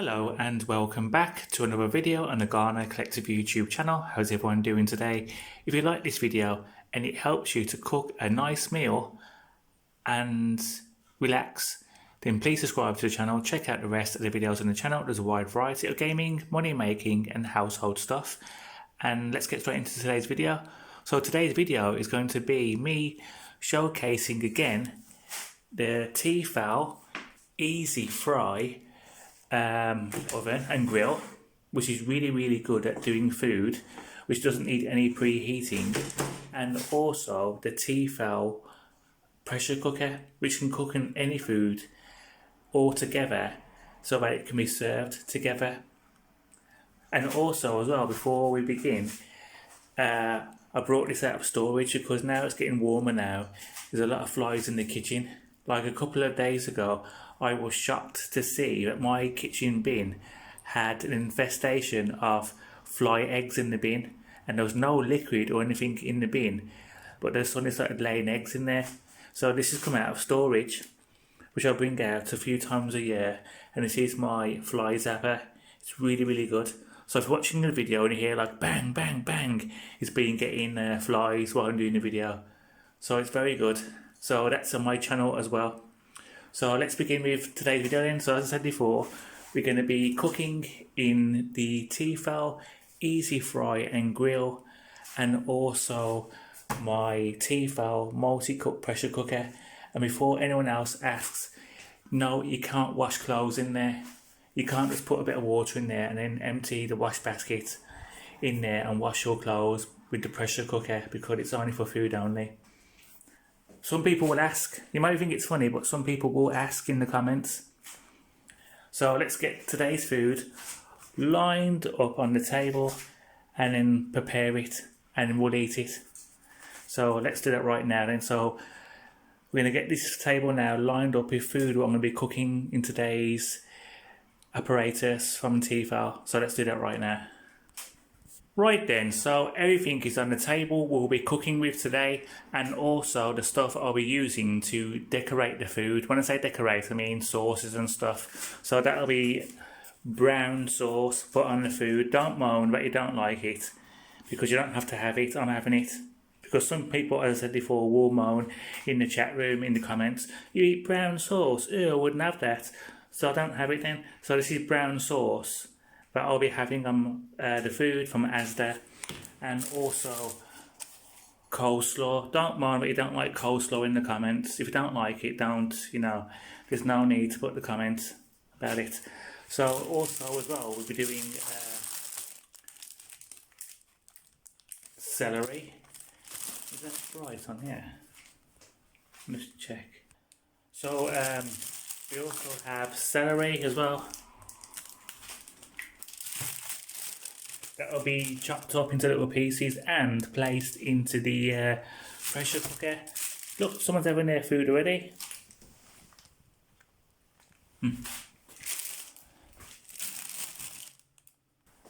Hello and welcome back to another video on the Garner Collective YouTube channel. How's everyone doing today? If you like this video and it helps you to cook a nice meal and relax, then please subscribe to the channel. Check out the rest of the videos on the channel. There's a wide variety of gaming, money making and household stuff. And let's get straight into today's video. So today's video is going to be me showcasing again the Tefal Easy Fry oven and grill, which is really good at doing food, which doesn't need any preheating, and also the Tefal pressure cooker, which can cook in any food all together so that it can be served together. And also as well, before we begin, I brought this out of storage because now it's getting warmer now. There's a lot of flies in the kitchen. Like a couple of days ago, I was shocked to see that my kitchen bin had an infestation of fly eggs in the bin, and there was no liquid or anything in the bin, but the sun started laying eggs in there. So this has come out of storage, which I bring out a few times a year, and this is my fly zapper. It's really good. So if you're watching the video and you hear like bang bang bang, it's been getting flies while I'm doing the video. So it's very good. So that's on my channel as well. So let's begin with today's video then. So as I said before, we're going to be cooking in the Tefal Easy Fry and Grill, and also my Tefal multi-cook pressure cooker. And before anyone else asks, no, you can't wash clothes in there. You can't just put a bit of water in there and then empty the wash basket in there and wash your clothes with the pressure cooker, because it's only for food only. Some people will ask, you might think it's funny, but some people will ask in the comments. So let's get today's food lined up on the table and then prepare it and we'll eat it. So let's do that right now then. So we're going to get this table now lined up with food what I'm going to be cooking in today's apparatus from Tefal. So let's do that right now. Right then, so everything is on the table we'll be cooking with today, and also the stuff I'll be using to decorate the food. When I say decorate, I mean sauces and stuff. So that'll be brown sauce put on the food. Don't moan that you don't like it, because you don't have to have it. I'm having it. Because some people, as I said before, will moan in the chat room, in the comments, you eat brown sauce, ew, I wouldn't have that. So I don't have it then. So this is brown sauce that I'll be having on the food from Asda, and also coleslaw. Don't mind that you don't like coleslaw in the comments. If you don't like it, don't, there's no need to put the comments about it. So also as well, we'll be doing celery. Is that right on here? Let's check. So we also have celery as well. That'll be chopped up into little pieces and placed into the pressure cooker. Look, someone's having their food already.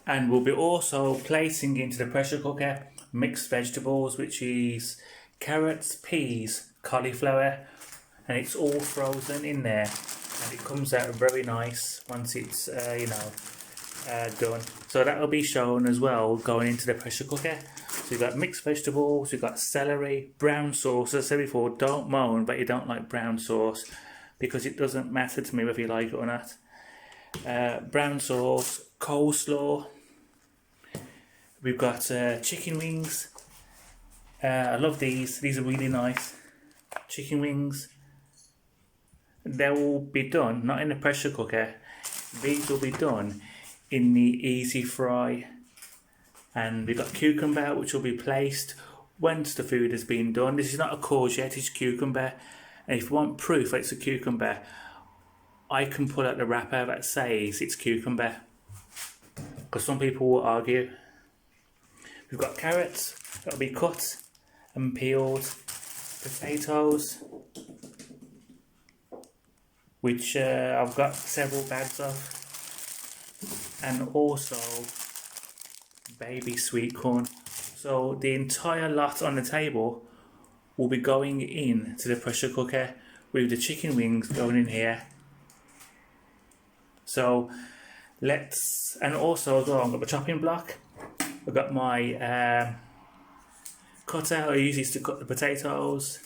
And we'll be also placing into the pressure cooker mixed vegetables, which is carrots, peas, cauliflower, and it's all frozen in there, and it comes out very nice once it's done. So that'll be shown as well going into the pressure cooker. So you've got mixed vegetables, you've got celery, brown sauce. As I said before, don't moan but you don't like brown sauce, because it doesn't matter to me whether you like it or not. Brown sauce, coleslaw. We've got chicken wings. I love these are really nice. Chicken wings. They will be done, not in the pressure cooker. These will be done in the Easy Fry. And we've got cucumber, which will be placed once the food has been done. This is not a courgette, it's cucumber. And if you want proof that it's a cucumber, I can pull out the wrapper that says it's cucumber, because some people will argue. We've got carrots that will be cut and peeled, potatoes, which I've got several bags of, and also baby sweet corn. So the entire lot on the table will be going in to the pressure cooker, with the chicken wings going in here. So And also as well, I've got my chopping block. I've got my cutter I use this to cut the potatoes.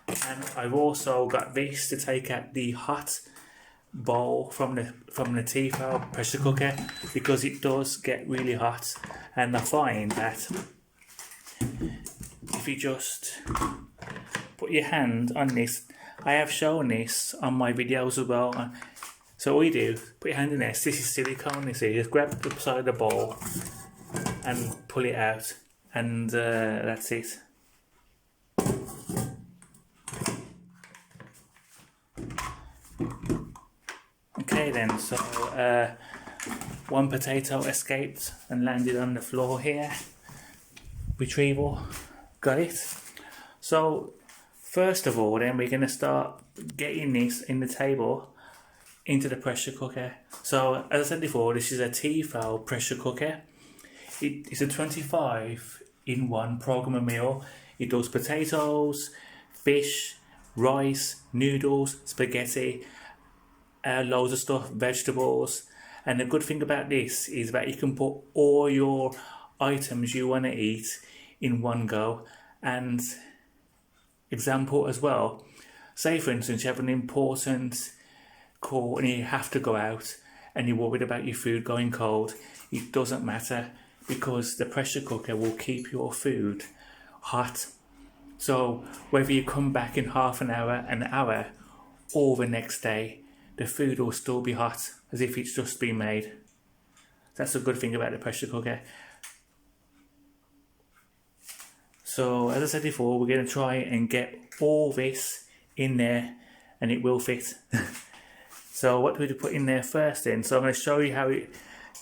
And I've also got this to take out the hot bowl from the Tefal pressure cooker, because it does get really hot. And I find that if you just put your hand on this, I have shown this on my videos as well. So all you do, put your hand in this is silicone, you see, just grab the side of the bowl and pull it out, and that's it. Okay then, so one potato escaped and landed on the floor here. Retrieval, got it. So first of all then, we're going to start getting this in the table into the pressure cooker. So as I said before, this is a Tefal pressure cooker. It's a 25-in-1 programmer meal. It does potatoes, fish, rice, noodles, spaghetti, loads of stuff, vegetables. And the good thing about this is that you can put all your items you want to eat in one go. And example as well, say for instance you have an important call and you have to go out and you're worried about your food going cold. It doesn't matter, because the pressure cooker will keep your food hot. So whether you come back in half an hour, or the next day, the food will still be hot, as if it's just been made. That's a good thing about the pressure cooker. So as I said before, we're going to try and get all this in there, and it will fit. So what do we put in there first then? So I'm going to show you how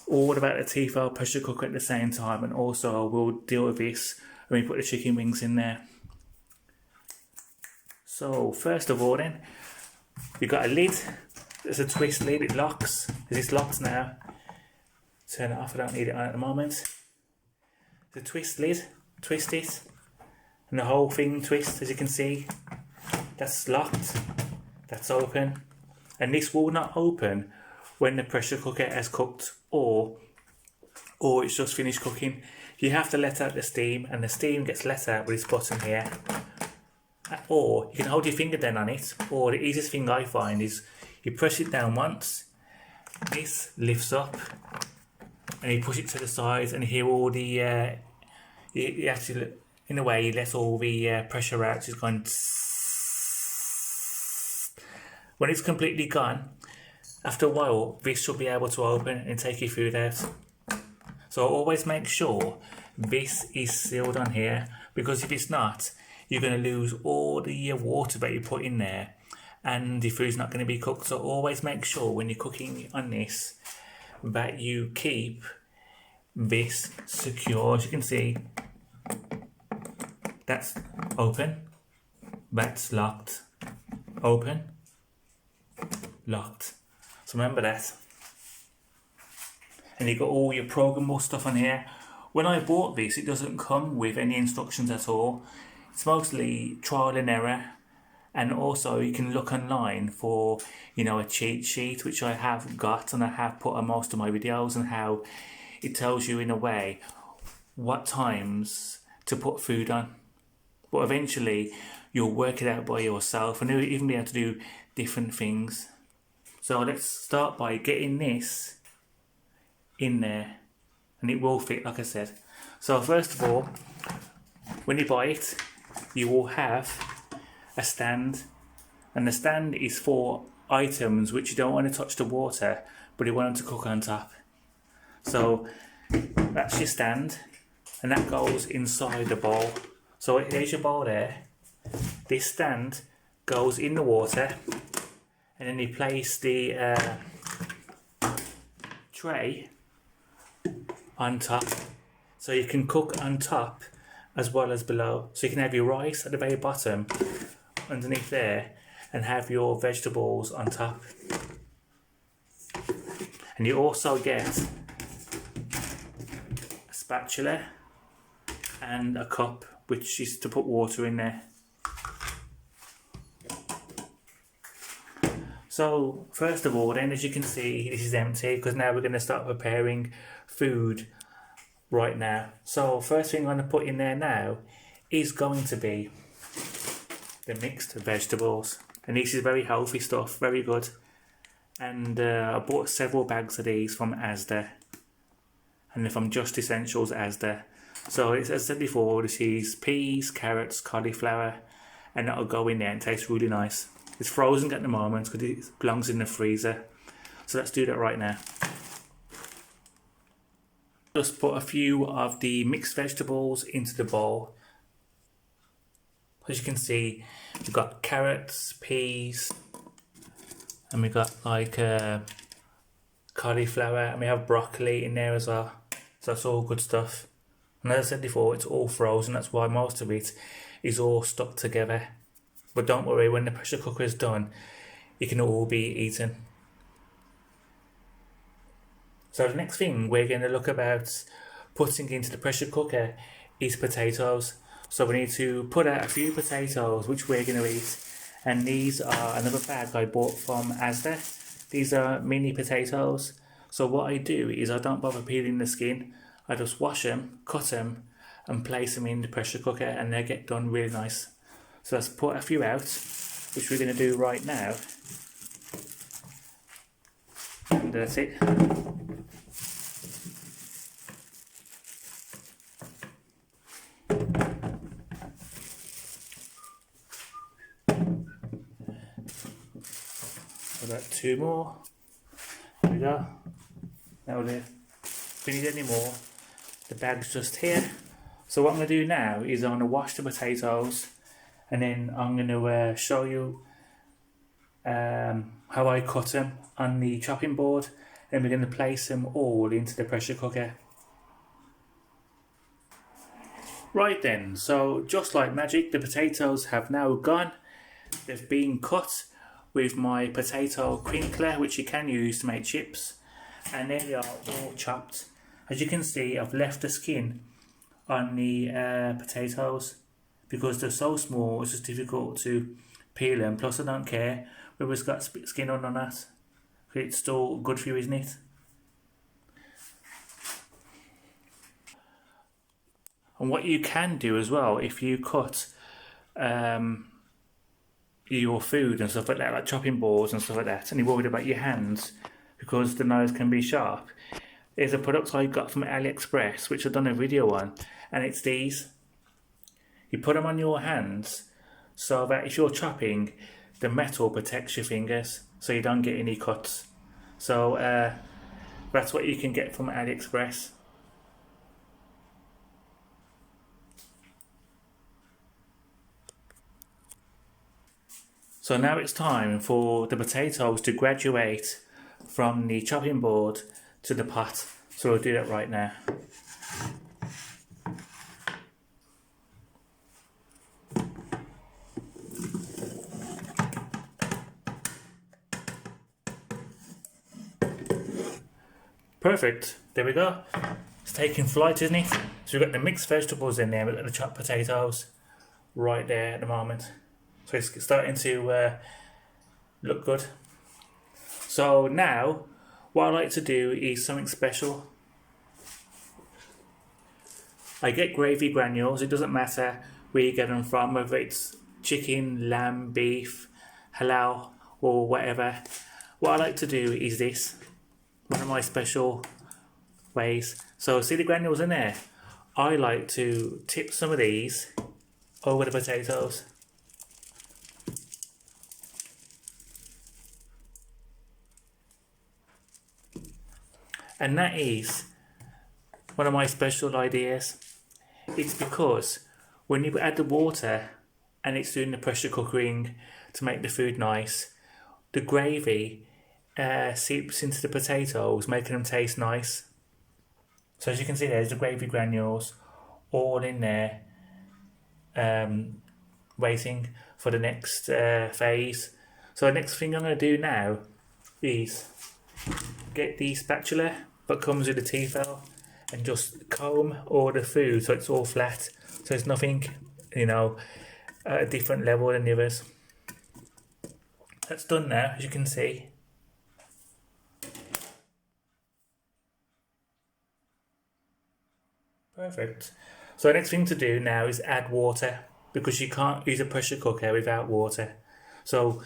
all about the Tefal pressure cooker at the same time, and also we'll deal with this when we put the chicken wings in there. So first of all then, we've got a lid. There's a twist lid, it locks. It's locked now. Turn it off, I don't need it on at the moment. The twist lid, twist it, and the whole thing twists, as you can see. That's locked, that's open. And this will not open when the pressure cooker has cooked, or it's just finished cooking. You have to let out the steam, and the steam gets let out with this button here. Or you can hold your finger down on it, or the easiest thing I find is you press it down once, this lifts up, and you push it to the side, and you hear all the you actually, in a way, you let all the pressure out. It's going. When it's completely gone, after a while, this should be able to open and take your food out. So always make sure this is sealed on here, because if it's not, you're going to lose all the water that you put in there, and the food's not going to be cooked. So always make sure when you're cooking on this that you keep this secure. As you can see, that's open, that's locked, open, locked. So remember that. And you've got all your programmable stuff on here. When I bought this, it doesn't come with any instructions at all. It's mostly trial and error, and also you can look online for, you know, a cheat sheet, which I have got and I have put on most of my videos, and how it tells you in a way what times to put food on. But eventually you'll work it out by yourself, and you'll even be able to do different things. So let's start by getting this in there, and it will fit, like I said. So first of all, when you buy it, you will have a stand, and the stand is for items which you don't want to touch the water, but you want them to cook on top. So that's your stand, and that goes inside the bowl. So there's your bowl there. This stand goes in the water, and then you place the tray on top, so you can cook on top as well as below. So you can have your rice at the very bottom underneath there, and have your vegetables on top. And you also get a spatula and a cup, which is to put water in there. So first of all, then, as you can see, this is empty because now we're going to start preparing food right now. So first thing I'm going to put in there now is going to be the mixed vegetables, and this is very healthy stuff, very good. And I bought several bags of these from Asda, and they're from Just Essentials Asda. So it's, as I said before, this is peas, carrots, cauliflower, and that'll go in there and taste really nice. It's frozen at the moment because it belongs in the freezer. So let's do that right now. Just put a few of the mixed vegetables into the bowl. As you can see, we've got carrots, peas, and we've got like cauliflower, and we have broccoli in there as well. So that's all good stuff. And as I said before, it's all frozen. That's why most of it is all stuck together. But don't worry, when the pressure cooker is done, it can all be eaten. So the next thing we're going to look about putting into the pressure cooker is potatoes. So we need to put out a few potatoes which we're going to eat. And these are another bag I bought from Asda. These are mini potatoes. So what I do is I don't bother peeling the skin. I just wash them, cut them, and place them in the pressure cooker, and they get done really nice. So let's put a few out, which we're going to do right now. And that's it. I've got two more. There we go. That'll do. If we need any more, the bag's just here. So what I'm going to do now is I'm going to wash the potatoes, and then I'm going to show you how I cut them on the chopping board, and we're going to place them all into the pressure cooker. Right then, so just like magic, the potatoes have now gone. They've been cut with my potato crinkler, which you can use to make chips, and there they are all chopped. As you can see, I've left the skin on the potatoes because they're so small, it's just difficult to peel them. Plus I don't care whether it's got skin on or not, it's still good for you, isn't it? And what you can do as well, if you cut your food and stuff like that, like chopping boards and stuff like that, and you're worried about your hands because the knives can be sharp, there's a product I got from AliExpress which I've done a video on, and it's these. You put them on your hands so that if you're chopping, the metal protects your fingers so you don't get any cuts. So that's what you can get from AliExpress. So now it's time for the potatoes to graduate from the chopping board to the pot. So we'll do that right now. Perfect, there we go. It's taking flight, isn't it? So we've got the mixed vegetables in there, we've got the chopped potatoes right there at the moment. So it's starting to look good. So now, what I like to do is something special. I get gravy granules, it doesn't matter where you get them from, whether it's chicken, lamb, beef, halal or whatever. What I like to do is this, one of my special ways. So see the granules in there? I like to tip some of these over the potatoes. And that is one of my special ideas. It's because when you add the water and it's doing the pressure cooking to make the food nice, the gravy seeps into the potatoes, making them taste nice. So as you can see, there's the gravy granules all in there, waiting for the next phase. So the next thing I'm going to do now is get the spatula that comes with the Tefal and just comb all the food so it's all flat, so there's nothing, you know, at a different level than the others. that's done now, as you can see. Perfect. So the next thing to do now is add water, because you can't use a pressure cooker without water. So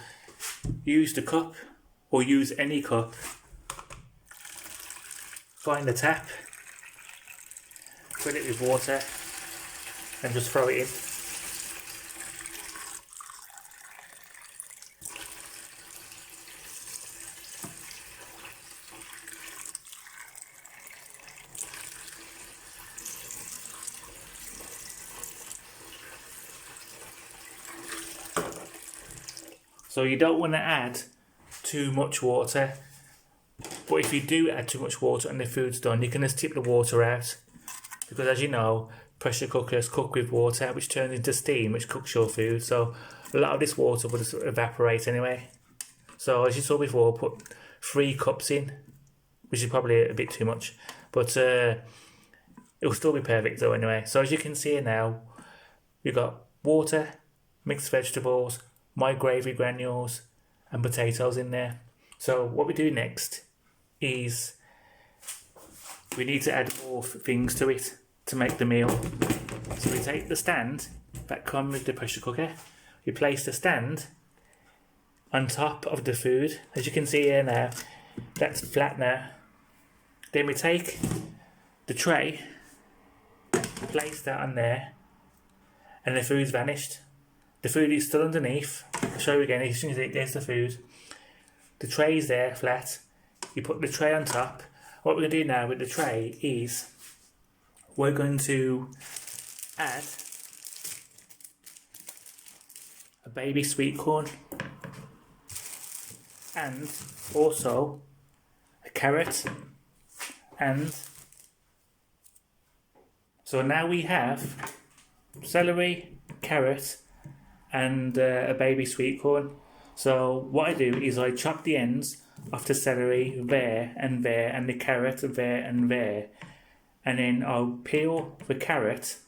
use the cup, or use any cup. Find the tap, fill it with water, and just throw it in. So you don't want to add too much water, but if you do add too much water and the food's done, you can just tip the water out, because as you know, pressure cookers cook with water, which turns into steam, which cooks your food. So a lot of this water will just evaporate anyway. So as you saw before, put 3 cups in, which is probably a bit too much, but it will still be perfect though anyway. So as you can see now, you've got water, mixed vegetables, my gravy granules, and potatoes in there. So what we do next is we need to add more things to it to make the meal. So we take the stand that comes with the pressure cooker, we place the stand on top of the food. As you can see here now, that's flat now. Then we take the tray, place that on there, and the food's vanished. The food is still underneath. I'll show you again, as soon as there's the food. The tray's there, flat. You put the tray on top. What we're going to do now with the tray is we're going to add a baby sweet corn and also a carrot, and so now we have celery, carrot, and a baby sweet corn. So what I do is I chop the ends of the celery there, and the carrot there and there, and then I'll peel the carrot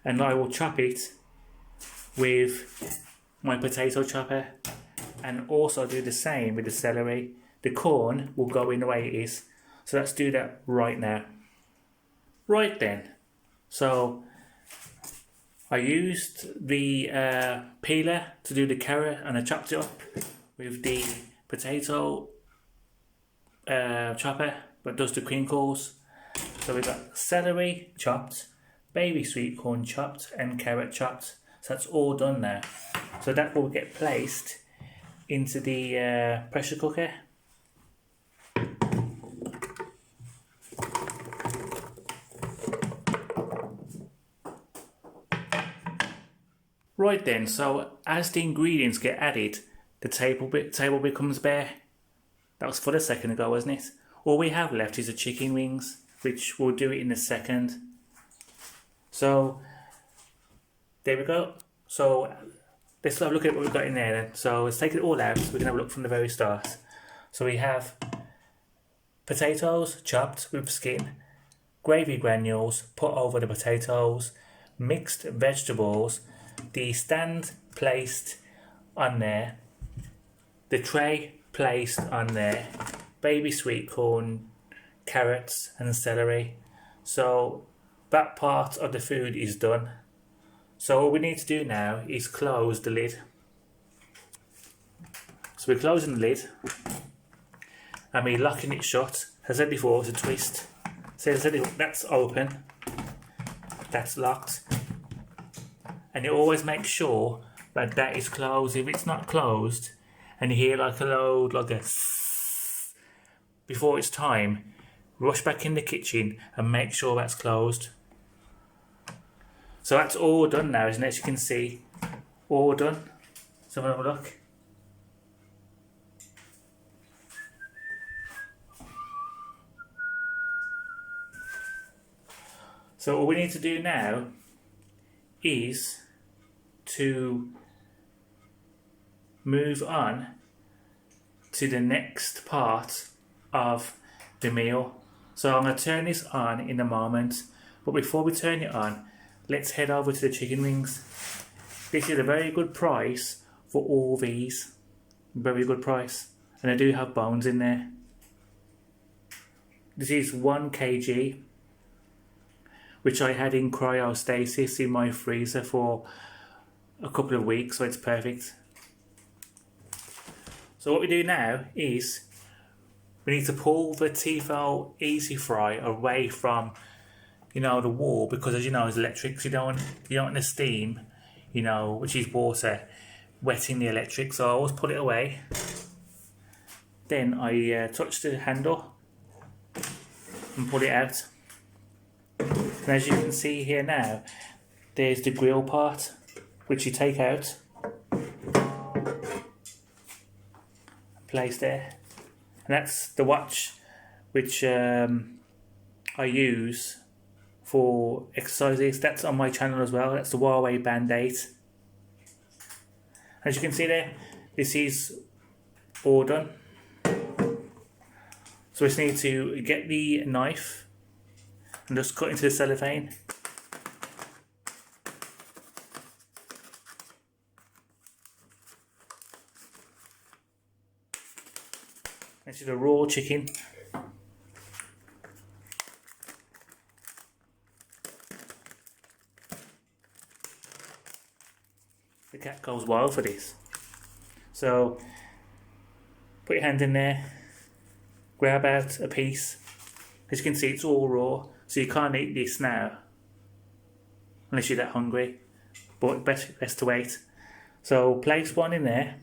and I will chop it with my potato chopper, and also do the same with the celery. The corn will go in the way it is. So let's do that right now. Right then, so I used the peeler to do the carrot, and I chopped it up with the potato chopper that does the crinkles. So we've got celery chopped, baby sweet corn chopped, and carrot chopped. So that's all done now. So that will get placed into the pressure cooker. Right then, so as the ingredients get added, the table becomes bare. That was for a second ago, wasn't it? All we have left is the chicken wings, which we'll do it in a second. So there we go. So let's have a look at what we've got in there then. So let's take it all out so we can have a look from the very start. So we have potatoes chopped with skin, gravy granules put over the potatoes, mixed vegetables, the stand placed on there, the tray placed on there, baby sweet corn, carrots and celery. So that part of the food is done. So all we need to do now is close the lid. So we're closing the lid and we're locking it shut. As I said before, it's a twist. So that's open, that's locked. And you always make sure that that is closed. If it's not closed and you hear like a before it's time, rush back in the kitchen and make sure that's closed. So that's all done now, isn't it? As you can see, all done. So have a look. So all we need to do now is to move on to the next part of the meal. So I'm going to turn this on in a moment, but before we turn it on, let's head over to the chicken wings. This is a very good price for all these. very good price, and I do have bones in there. This is 1 kg, which I had in cryostasis in my freezer for a couple of weeks, so it's perfect. So what we do now is we need to pull the Tefal Easy Fry away from, you know, the wall, because as you know, it's electric, so you don't want the steam, you know, which is water, wetting the electric. So I always pull it away. Then I touch the handle and pull it out. And as you can see here now, there's the grill part, which you take out, place there, and that's the watch which I use for exercises. That's on my channel as well. That's the Huawei Band 8. As you can see there, this is all done. So we just need to get the knife and just cut into the cellophane. This is a raw chicken. The cat goes wild for this. So put your hand in there, grab out a piece. As you can see, it's all raw, so you can't eat this now unless you're that hungry, but best to wait. So place one in there,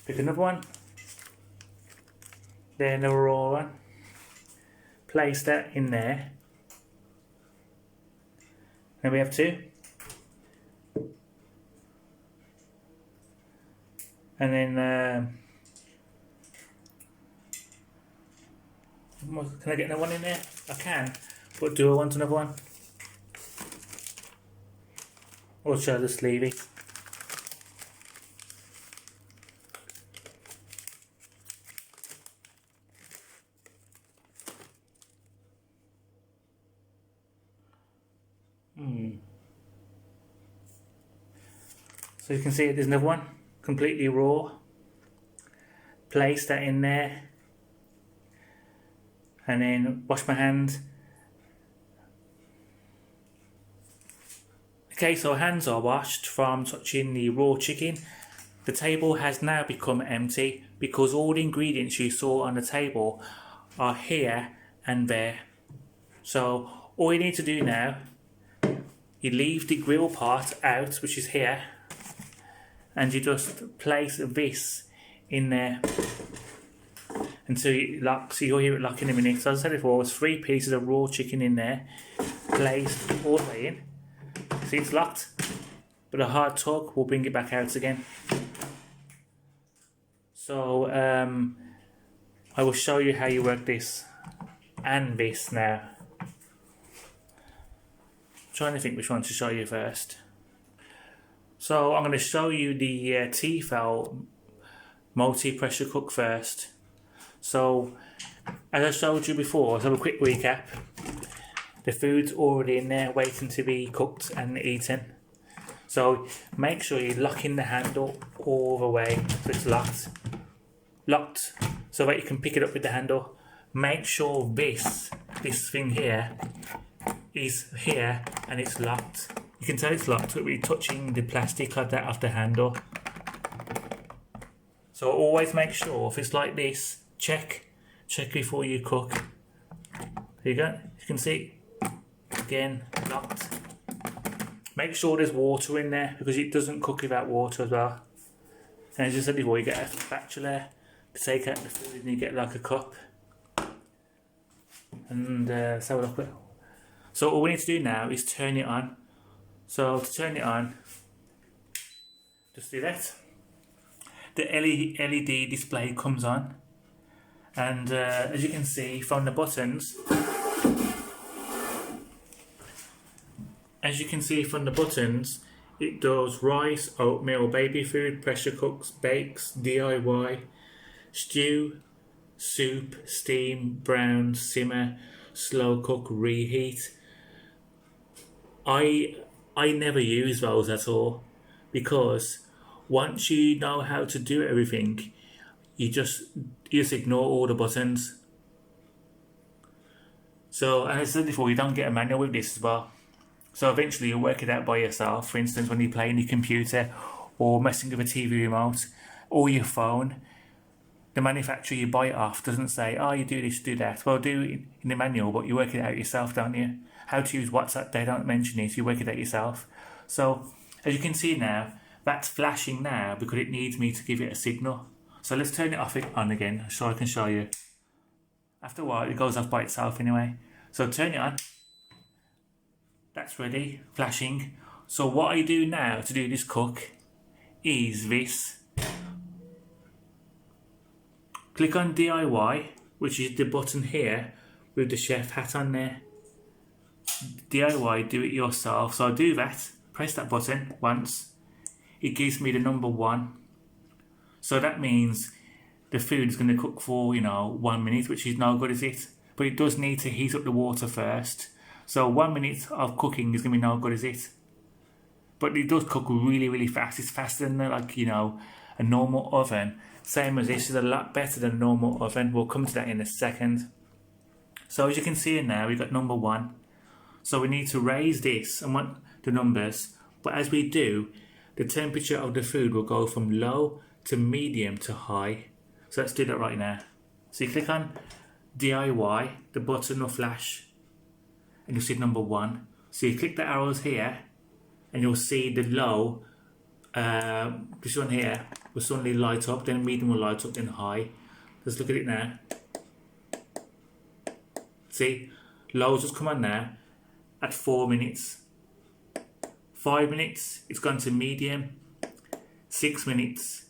pick another one, then a raw one, place that in there, then we have two, and then can I get another one in there? I can, but do I want another one? Or shall I just leave it? So you can see there's another one, completely raw. Place that in there, and then wash my hand. Okay, so hands are washed from touching the raw chicken. The table has now become empty because all the ingredients you saw on the table are here and there. So all you need to do now, you leave the grill part out, which is here, and you just place this in there until it locks. So you'll hear it lock in a minute. So as I said before, there's 3 pieces of raw chicken in there, placed all the way in. See, it's locked, but a hard tug will bring it back out again. So I will show you how you work this and this now. I'm trying to think which one to show you first. So I'm going to show you the Tefal multi-pressure cook first. So as I showed you before, let's have a quick recap. The food's already in there waiting to be cooked and eaten. So make sure you lock in the handle all the way so it's locked so that you can pick it up with the handle. Make sure this thing here is here and it's locked. You can tell it's locked with touching the plastic like that off the handle. So always make sure if it's like this, check before you cook. There you go, you can see, again, locked. Make sure there's water in there because it doesn't cook without water as well. And as I said before, you get a spatula to take out the food and you get like a cup. And let's have a look. So all we need to do now is turn it on. So to turn it on, just do that. The LED display comes on. And as you can see from the buttons, it does rice, oatmeal, baby food, pressure cooks, bakes, DIY, stew, soup, steam, brown, simmer, slow cook, reheat. I never use those at all because once you know how to do everything, you just ignore all the buttons. So, and as I said before, you don't get a manual with this as well. So eventually you'll work it out by yourself. For instance, when you're playing your computer or messing with a TV remote or your phone, the manufacturer you buy it off doesn't say, oh, you do this, do that. Well, do it in the manual, but you work it out yourself, don't you? How to use WhatsApp, they don't mention it, you work it out yourself. So, as you can see now, that's flashing now because it needs me to give it a signal. So let's turn it off on again so I can show you. After a while, it goes off by itself anyway. So turn it on. That's ready, flashing. So what I do now to do this cook is this. Click on DIY, which is the button here with the chef hat on there. DIY, do it yourself. So I do that, press that button once. It gives me the number 1. So that means the food is going to cook for, 1 minute, which is no good, is it? But it does need to heat up the water first. So 1 minute of cooking is going to be no good, is it? But it does cook really, really fast. It's faster than a normal oven. Same as this, is a lot better than a normal oven. We'll come to that in a second. So as you can see now, we've got number 1. So we need to raise this and want the numbers. But as we do, the temperature of the food will go from low to medium to high. So let's do that right now. So you click on DIY, the button will flash, and you'll see number 1. So you click the arrows here, and you'll see the low, this one here, will suddenly light up, then medium will light up, then high. Let's look at it now. See, low just come on now at 4 minutes. 5 minutes, it's gone to medium. 6 minutes,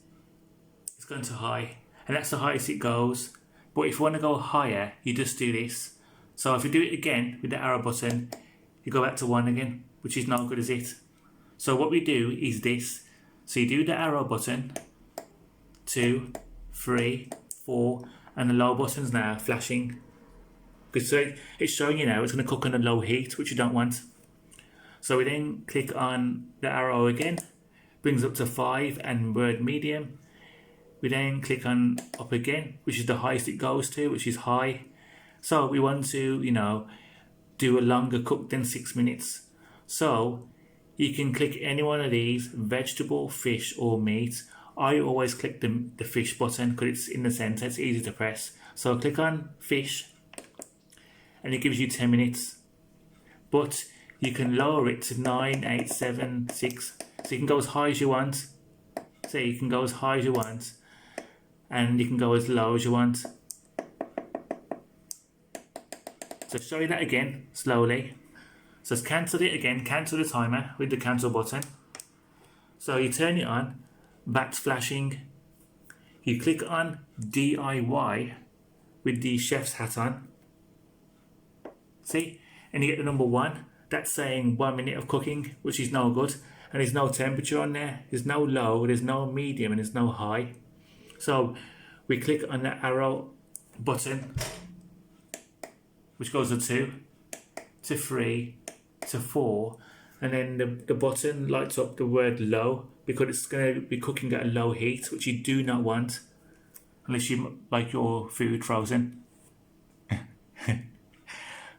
it's gone to high. And that's the highest it goes. But if you want to go higher, you just do this. So if you do it again with the arrow button, you go back to 1 again, which is not good, is it? So what we do is this. So you do the arrow button, 2, 3, 4, and the low button's now flashing. Because it's showing you now it's going to cook on a low heat, which you don't want. So we then click on the arrow again, brings up to 5 and word medium. We then click on up again, which is the highest it goes to, which is high. So we want to, do a longer cook than 6 minutes. So you can click any one of these, vegetable, fish or meat. I always click the fish button because it's in the center, it's easy to press. So click on fish and it gives you 10 minutes. But you can lower it to 9, 8, 7, 6. So you can go as high as you want. So you can go as high as you want. And you can go as low as you want. So show you that again, slowly. So let's cancel it again, cancel the timer with the cancel button. So you turn it on, that's flashing. You click on DIY with the chef's hat on. See? And you get the number 1. That's saying 1 minute of cooking, which is no good. And there's no temperature on there. There's no low, there's no medium, and there's no high. So we click on the arrow button, which goes to 2, to 3, to 4, and then the button lights up the word low because it's going to be cooking at a low heat, which you do not want unless you like your food frozen.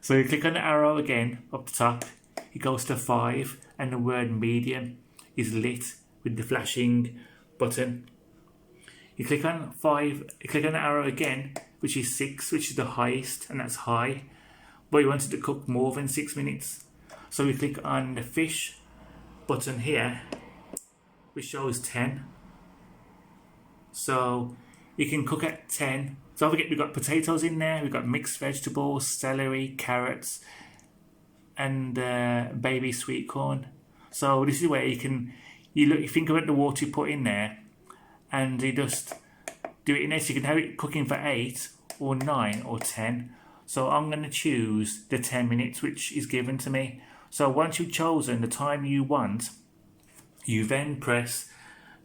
So you click on the arrow again up the top, it goes to 5 and the word medium is lit with the flashing button. You click on 5, you click on the arrow again, which is 6, which is the highest, and that's high. But you want it to cook more than 6 minutes. So we click on the fish button here, which shows 10. So you can cook at 10. So don't forget we've got potatoes in there, we've got mixed vegetables, celery, carrots, and baby sweet corn. So this is where you think about the water you put in there, and you just do it in there. So you can have it cooking for 8 or 9 or 10. So I'm going to choose the 10 minutes which is given to me. So once you've chosen the time you want, you then press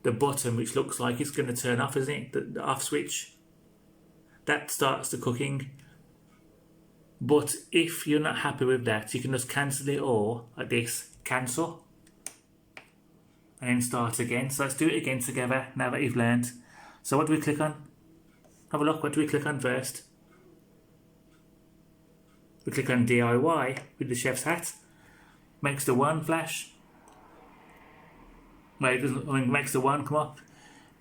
the button which looks like it's going to turn off, isn't it? The off switch. That starts the cooking. But if you're not happy with that, you can just cancel it all like this. Cancel. and then start again. So let's do it again together now that you've learned. So what do we click on? Have a look, what do we click on first? We click on DIY with the chef's hat. Makes the one flash. Well, it doesn't, I mean, makes the one come up.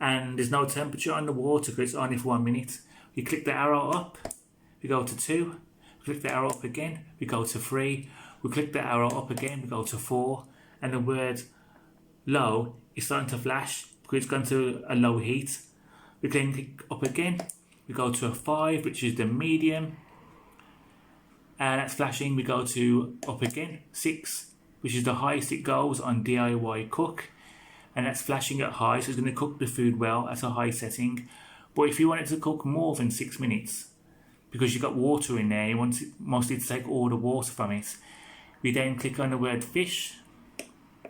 And there's no temperature on the water because it's only for 1 minute. We click the arrow up, we go to 2. We click the arrow up again, we go to 3. We click the arrow up again, we go to 4. And the word low is starting to flash because it's gone to a low heat. We then click up again, we go to a 5, which is the medium. And that's flashing. We go to up again, 6, which is the highest it goes on DIY cook. And that's flashing at high, so it's going to cook the food well at a high setting. But if you want it to cook more than 6 minutes, because you've got water in there, you want it mostly to take all the water from it, we then click on the word fish,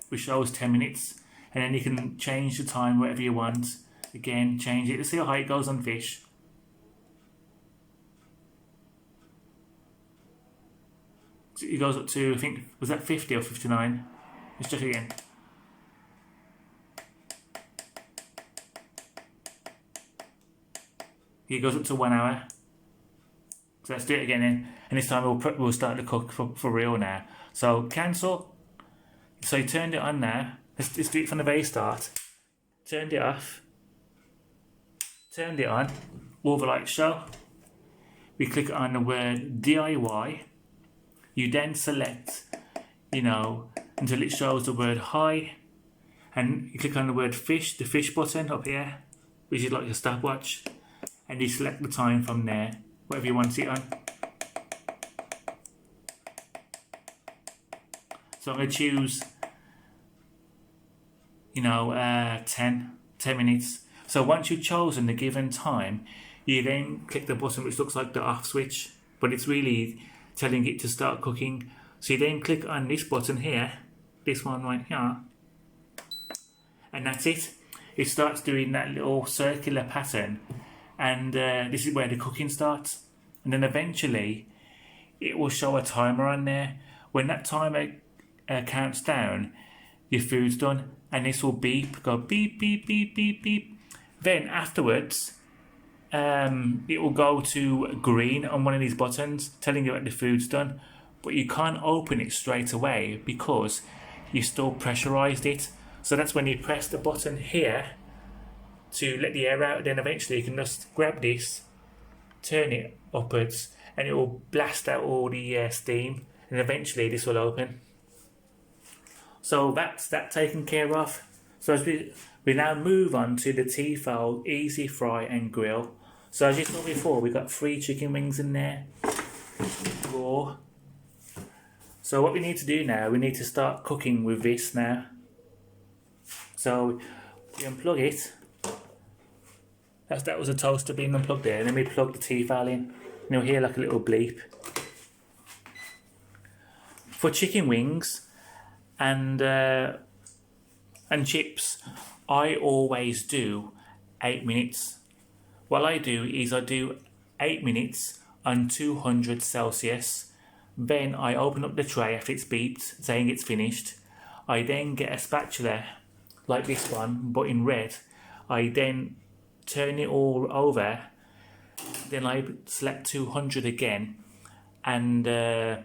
which shows 10 minutes, and then you can change the time whatever you want. Again, change it to see how high it goes on fish. So it goes up to, I think, was that 50 or 59? Let's check again. It goes up to 1 hour. So let's do it again then. And this time we'll start to cook for real now. So cancel. So you turned it on now. Let's do it from the very start. Turned it off. Turned it on. All the lights show. We click on the word DIY. You then select, until it shows the word high. And you click on the word fish, the fish button up here, which is like a stopwatch. And you select the time from there, whatever you want it on. So I'm going to choose, 10 minutes. So once you've chosen the given time, you then click the button which looks like the off switch, but it's really telling it to start cooking. So you then click on this button here, this one right here, and that's it. It starts doing that little circular pattern. And this is where the cooking starts. And then eventually it will show a timer on there. When that timer counts down, your food's done. And this will beep, go beep, beep, beep, beep, beep. Then afterwards, it will go to green on one of these buttons, telling you that the food's done. But you can't open it straight away because you still pressurized it. So that's when you press the button here to let the air out, then eventually you can just grab this, turn it upwards, and it will blast out all the steam, and eventually this will open. So that's that taken care of. So as we now move on to the Tefal Easy Fry and Grill. So as you saw before, we've got 3 chicken wings in there, raw. So what we need to do now, we need to start cooking with this now. So we unplug it. That was a toaster being unplugged there, and then we plug the Tefal in, and you'll hear like a little bleep. For chicken wings and chips, I always do 8 minutes. What I do is I do 8 minutes on 200 Celsius. Then I open up the tray after it's beeped, saying it's finished. I then get a spatula like this one, but in red. I then turn it all over, then I select 200 again, and 8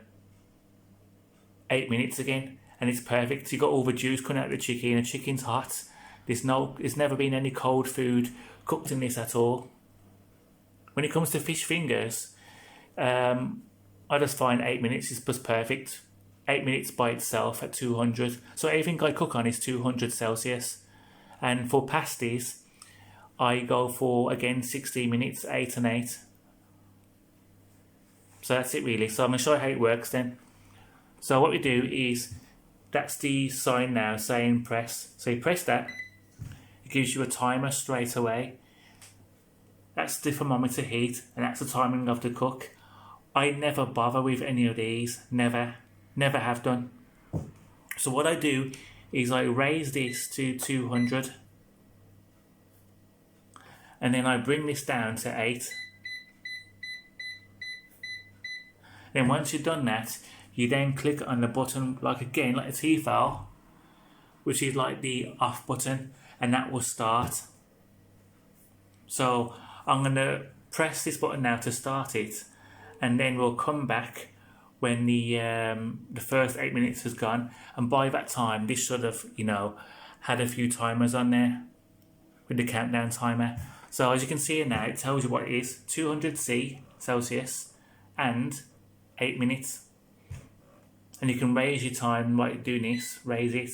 minutes again, and it's perfect. You got all the juice coming out of the chicken. The chicken's hot. There's never been any cold food cooked in this at all. When it comes to fish fingers, I just find 8 minutes is just perfect. 8 minutes by itself at 200. So everything I cook on is 200 Celsius. And for pasties, I go for, again, 16 minutes, 8 and 8. So that's it really. So I'm going to show you how it works then. So what we do is, that's the sign now saying press. So you press that. It gives you a timer straight away. That's the thermometer heat, and that's the timing of the cook. I never bother with any of these. Never. Never have done. So what I do is I raise this to 200. And then I bring this down to 8. Then once you've done that, you then click on the button, like a Tefal, which is like the off button, and that will start. So I'm going to press this button now to start it, and then we'll come back when the first 8 minutes has gone, and by that time this should have, you know, had a few timers on there with the countdown timer. So as you can see now, it tells you what it is: 200 Celsius and 8 minutes. And you can raise your time while you're doing this. Raise it,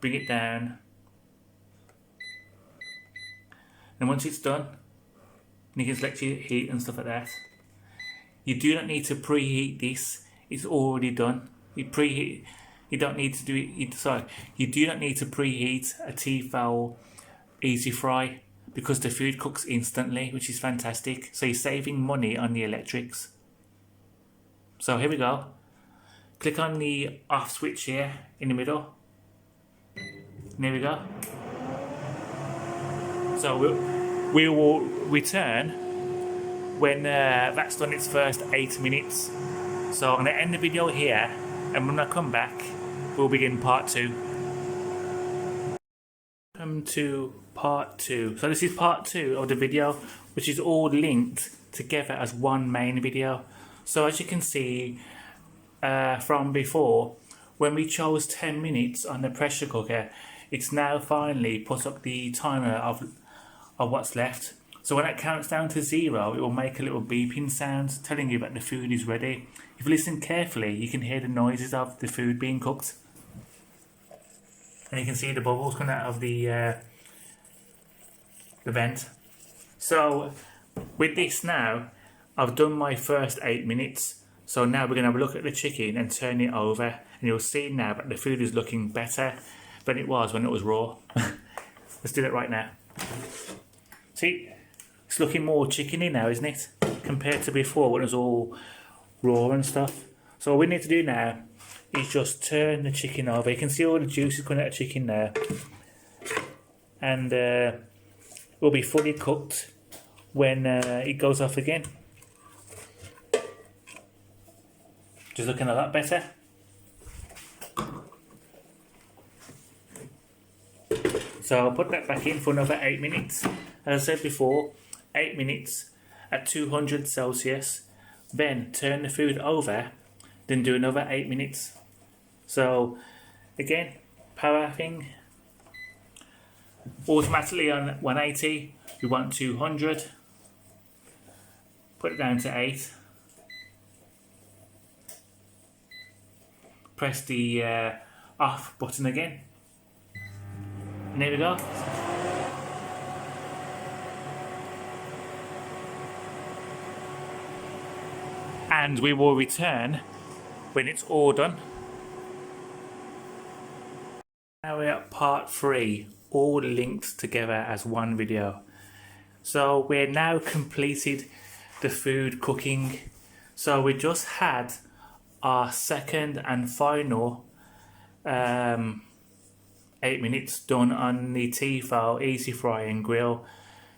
bring it down, and once it's done, you can select your heat and stuff like that. You do not need to preheat this; it's already done. You preheat. You don't need to do it. You do not need to preheat a Tefal easy fry because the food cooks instantly, which is fantastic. So you're saving money on the electrics. So here we go. Click on the off switch here in the middle. And there we go. So we will return when that's done its first 8 minutes. So I'm going to end the video here, and when I come back, we'll begin part 2. Welcome to part 2. So this is part 2 of the video, which is all linked together as one main video. So as you can see from before, when we chose 10 minutes on the pressure cooker, it's now finally put up the timer of what's left. So when it counts down to 0, it will make a little beeping sound telling you that the food is ready. If you listen carefully, you can hear the noises of the food being cooked. And you can see the bubbles coming out of the vent. So with this now, I've done my first 8 minutes. So now we're going to have a look at the chicken and turn it over. And you'll see now that the food is looking better than it was when it was raw. Let's do that right now. See, it's looking more chickeny now, isn't it? Compared to before when it was all raw and stuff. So what we need to do now is just turn the chicken over. You can see all the juices coming out of the chicken now. And it will be fully cooked when it goes off again. Just looking a lot better. So I'll put that back in for another 8 minutes. As I said before, 8 minutes at 200 Celsius. Then turn the food over, then do another 8 minutes. So again, power thing. Automatically on 180, we want 200. Put it down to 8. Press the off button again. And there we go. And we will return when it's all done. Now we're at part 3, all linked together as one video. So we're now completed the food cooking. So we just had our second and final 8 minutes done on the Tefal Easy Fry and Grill.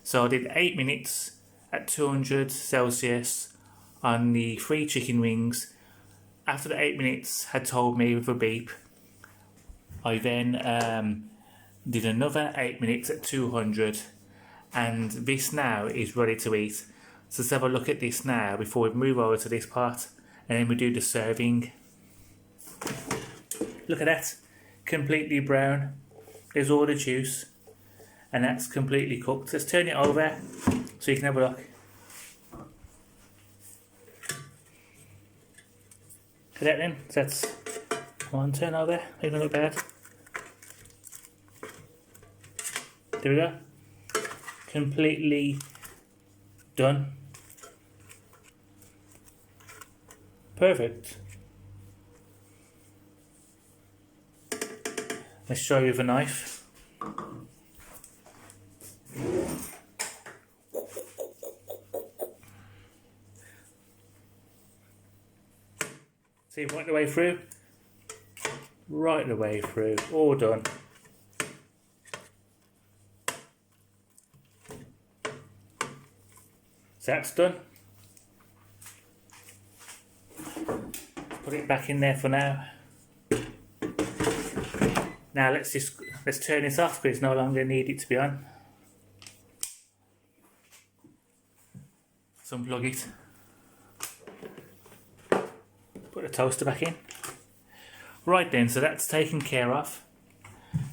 So I did 8 minutes at 200 Celsius on the 3 chicken wings. After the 8 minutes had told me with a beep, I then did another 8 minutes at 200, and this now is ready to eat. So let's have a look at this now before we move over to this part, and then we do the serving. Look at that, completely brown. There's all the juice, and that's completely cooked. Let's turn it over so you can have a look. Look at that then. So that's one turn over. It doesn't look bad. There we go. Completely done. Perfect. Let's show you with a knife. See, right the way through. Right the way through. All done. So that's done. Put it back in there for now. Now let's turn this off because it's no longer needed to be on. So unplug it. Put the toaster back in. Right then, so that's taken care of.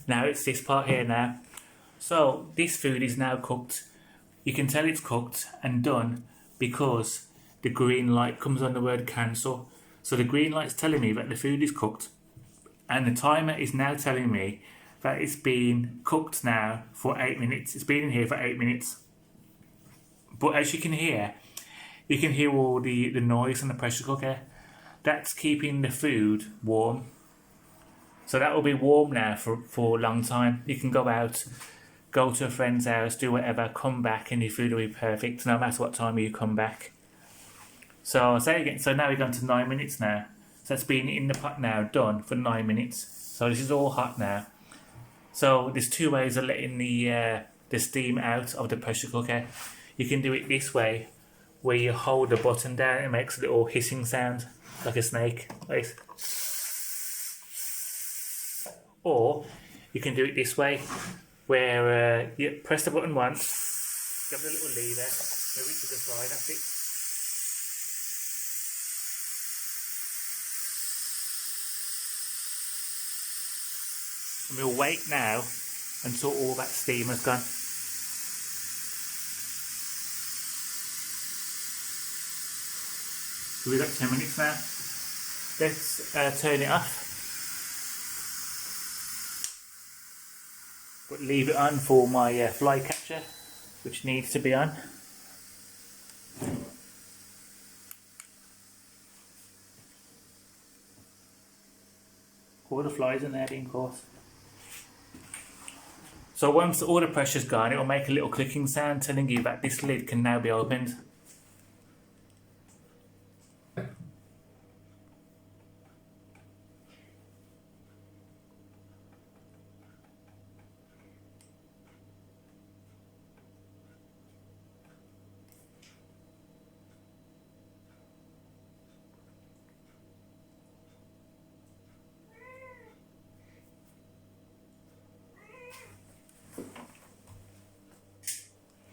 Now it's this part here now. So this food is now cooked. You can tell it's cooked and done because the green light comes on the word cancel. So the green light's telling me that the food is cooked, and the timer is now telling me that it's been cooked now for 8 minutes. It's been in here for 8 minutes. But as you can hear all the noise in the pressure cooker. That's keeping the food warm. So that will be warm now for a long time. You can go out, go to a friend's house, do whatever, come back, and your food will be perfect no matter what time you come back. So I'll say again, so now we've gone to 9 minutes now. So it's been in the pot now, done for 9 minutes. So this is all hot now. So there's two ways of letting the steam out of the pressure cooker. You can do it this way, where you hold the button down and it makes a little hissing sound, like a snake. Right? Or you can do it this way, where you press the button once, grab the little lever, move it to the side, that's it. And we'll wait now until all that steam has gone. So we've got 10 minutes now. Let's turn it off. But leave it on for my fly catcher, which needs to be on. All the flies in there being caught. So once all the pressure's gone, it will make a little clicking sound telling you that this lid can now be opened.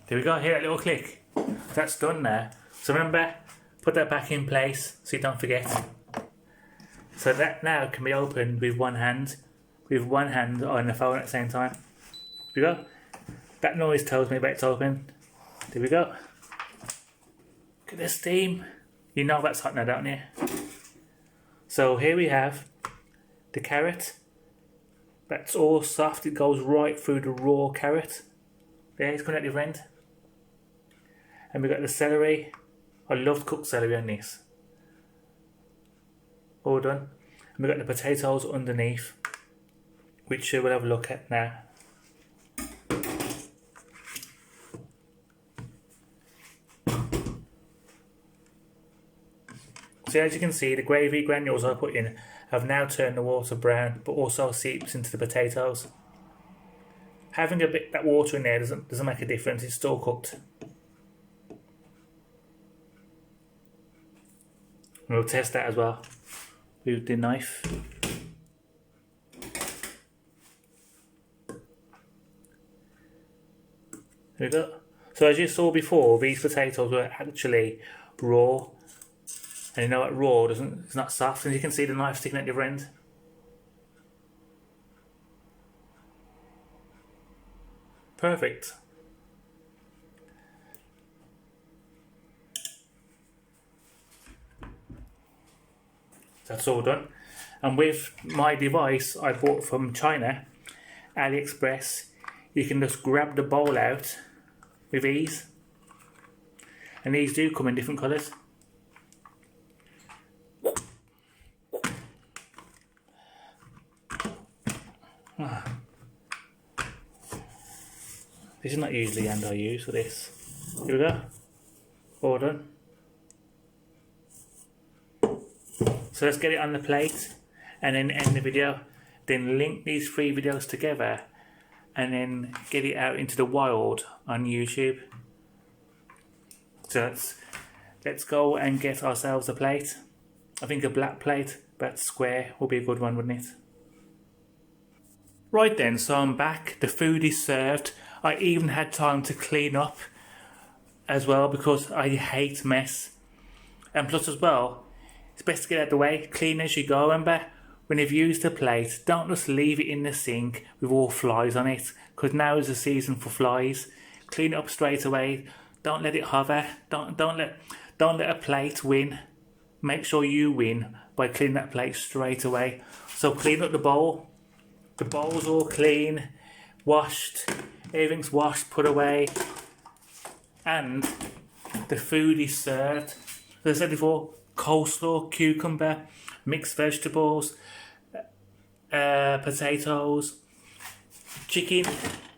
There we go, hear that little click. That's done now. So remember, put that back in place so you don't forget. So that now can be opened with one hand on the phone at the same time. There we go. That noise tells me that it's open. There we go. Look at the steam. You know that's hot now, don't you? So here we have the carrot. That's all soft, it goes right through the raw carrot. There, it's coming out the other end. And we've got the celery. I love cooked celery on this. All done. And we've got the potatoes underneath, which we'll have a look at now. So as you can see, the gravy granules I put in have now turned the water brown, but also seeps into the potatoes. Having a bit that water in there doesn't make a difference. It's still cooked. We'll test that as well with the knife. There we go. So as you saw before, these potatoes were actually raw, and you know what raw it's not soft, and you can see the knife sticking at the other end. Perfect. That's all done. And with my device I bought from China, AliExpress, you can just grab the bowl out with ease. And these do come in different colours. This is not usually the hand I use for this. Here we go. All done. So let's get it on the plate and then end the video. Then link these 3 videos together and then get it out into the wild on YouTube. So let's go and get ourselves a plate. I think a black plate, but square, will be a good one, wouldn't it? Right then, so I'm back. The food is served. I even had time to clean up as well because I hate mess. And plus as well, it's best to get out of the way, clean as you go. Remember, when you've used the plate, don't just leave it in the sink with all flies on it, because now is the season for flies. Clean it up straight away. Don't let it hover. Don't let a plate win. Make sure you win by cleaning that plate straight away. So clean up the bowl. The bowl's all clean, washed, everything's washed, put away, and the food is served. As I said before, coleslaw, cucumber, mixed vegetables, potatoes, chicken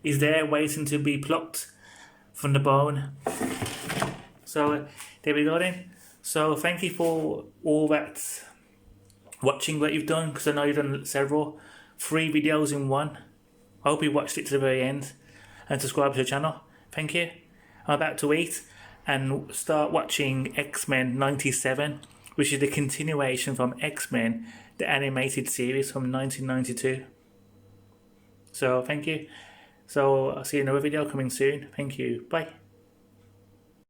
is there waiting to be plucked from the bone. So there we go then. So thank you for all that watching what you've done, because I know you've done several. 3 videos in one. I hope you watched it to the very end and subscribe to the channel. Thank you. I'm about to eat and start watching X-Men 97, which is the continuation from X-Men, the animated series from 1992. So thank you. So I'll see you in another video coming soon. Thank you. Bye.